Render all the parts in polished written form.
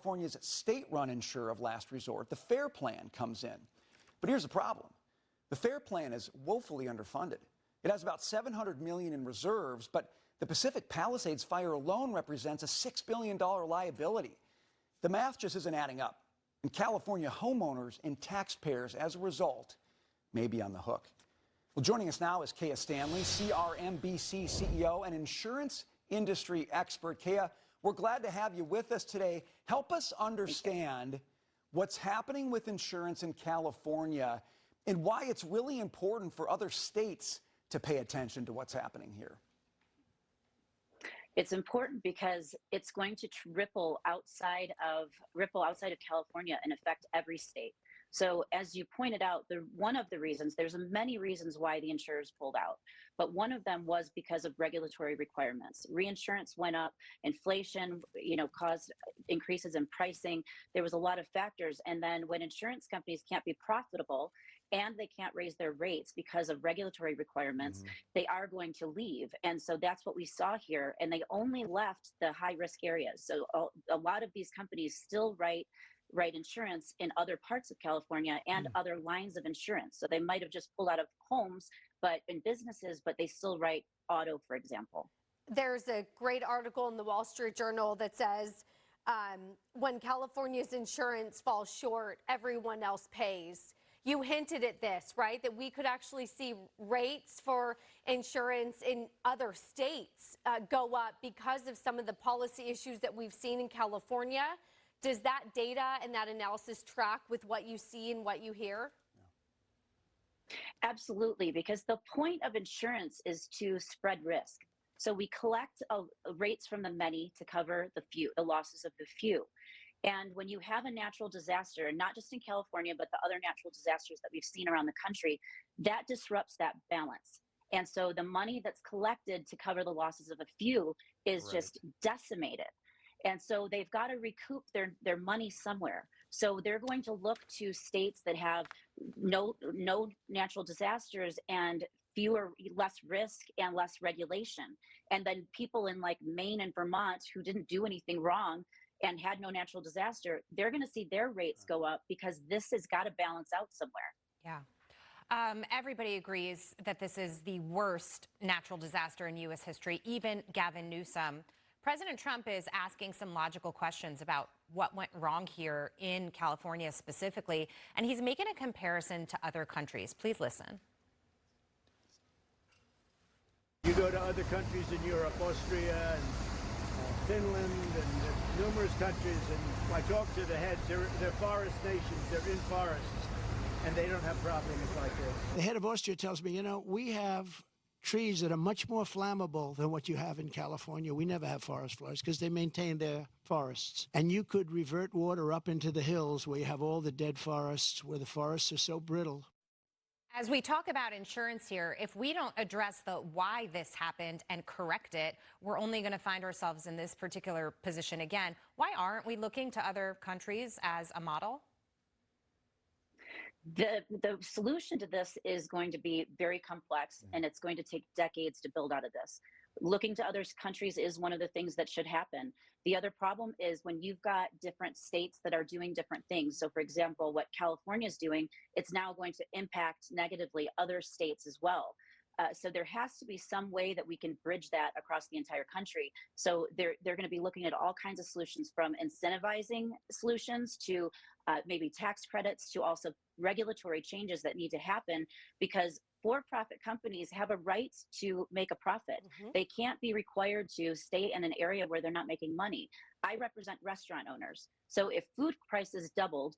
California's state-run insurer of last resort, the FAIR Plan, comes in. But here's the problem. The FAIR Plan is woefully underfunded. It has about $700 million in reserves, but the Pacific Palisades fire alone represents a $6 billion liability. The math just isn't adding up, and California homeowners and taxpayers, as a result, may be on the hook. Well, joining us now is Kaya Stanley, CRMBC CEO and insurance industry expert. Kaya, we're glad to have you with us today. Help us understand what's happening with insurance in California and why it's really important for other states to pay attention to what's happening here. It's important because it's going to ripple outside of California and affect every state. So as you pointed out, one of the reasons, there's many reasons why the insurers pulled out, but one of them was because of regulatory requirements. Reinsurance went up, inflation, caused increases in pricing. There was a lot of factors. And then when insurance companies can't be profitable and they can't raise their rates because of regulatory requirements, they are going to leave. And so that's what we saw here. And they only left the high risk areas. So a lot of these companies still write insurance in other parts of California and other lines of insurance. So they might have just pulled out of homes, but in businesses, but they still write auto, for example. There's a great article in the Wall Street Journal that says when California's insurance falls short, everyone else pays. You hinted at this, right? That we could actually see rates for insurance in other states go up because of some of the policy issues that we've seen in California. Does that data and that analysis track with what you see and what you hear? Absolutely, because the point of insurance is to spread risk. So we collect rates from the many to cover the losses of the few. And when you have a natural disaster, not just in California, but the other natural disasters that we've seen around the country, that disrupts that balance. And so the money that's collected to cover the losses of a few is just decimated. And so they've got to recoup their money somewhere. So they're going to look to states that have no natural disasters and less risk and less regulation. And then people in like Maine and Vermont who didn't do anything wrong and had no natural disaster, they're going to see their rates go up because this has got to balance out somewhere. Yeah. Everybody agrees that this is the worst natural disaster in U.S. history, even Gavin Newsom. President Trump is asking some logical questions about what went wrong here in California specifically, and he's making a comparison to other countries. Please listen. You go to other countries in Europe, Austria and Finland and numerous countries, and I talk to the heads, they're forest nations, they're in forests, and they don't have problems like this. The head of Austria tells me, we have trees that are much more flammable than what you have in California. We never have forest fires because they maintain their forests. And you could revert water up into the hills where you have all the dead forests, where the forests are so brittle. As we talk about insurance here, if we don't address the why this happened and correct it, we're only going to find ourselves in this particular position again. Why aren't we looking to other countries as a model? The solution to this is going to be very complex, and it's going to take decades to build out of this. Looking to other countries is one of the things that should happen. The other problem is when you've got different states that are doing different things. So for example, what California is doing, it's now going to impact negatively other states as well. So there has to be some way that we can bridge that across the entire country. So they're going to be looking at all kinds of solutions, from incentivizing solutions to maybe tax credits, to also regulatory changes that need to happen, because for-profit companies have a right to make a profit. They can't be required to stay in an area where they're not making money. I represent restaurant owners. So if food prices doubled,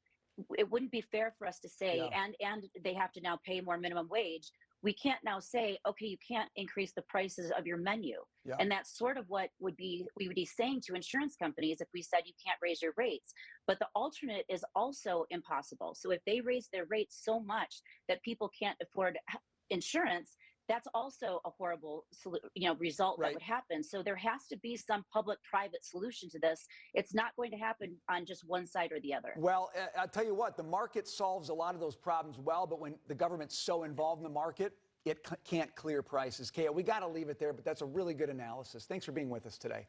it wouldn't be fair for us to say, and they have to now pay more minimum wage. We can't now say, okay, you can't increase the prices of your menu. And that's sort of what we would be saying to insurance companies if we said you can't raise your rates. But the alternate is also impossible. So if they raise their rates so much that people can't afford insurance, that's also a horrible result that would happen. So there has to be some public-private solution to this. It's not going to happen on just one side or the other. Well, I'll tell you what, the market solves a lot of those problems well, but when the government's so involved in the market, it can't clear prices. Kaya, we got to leave it there, but that's a really good analysis. Thanks for being with us today.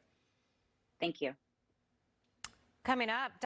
Thank you. Coming up.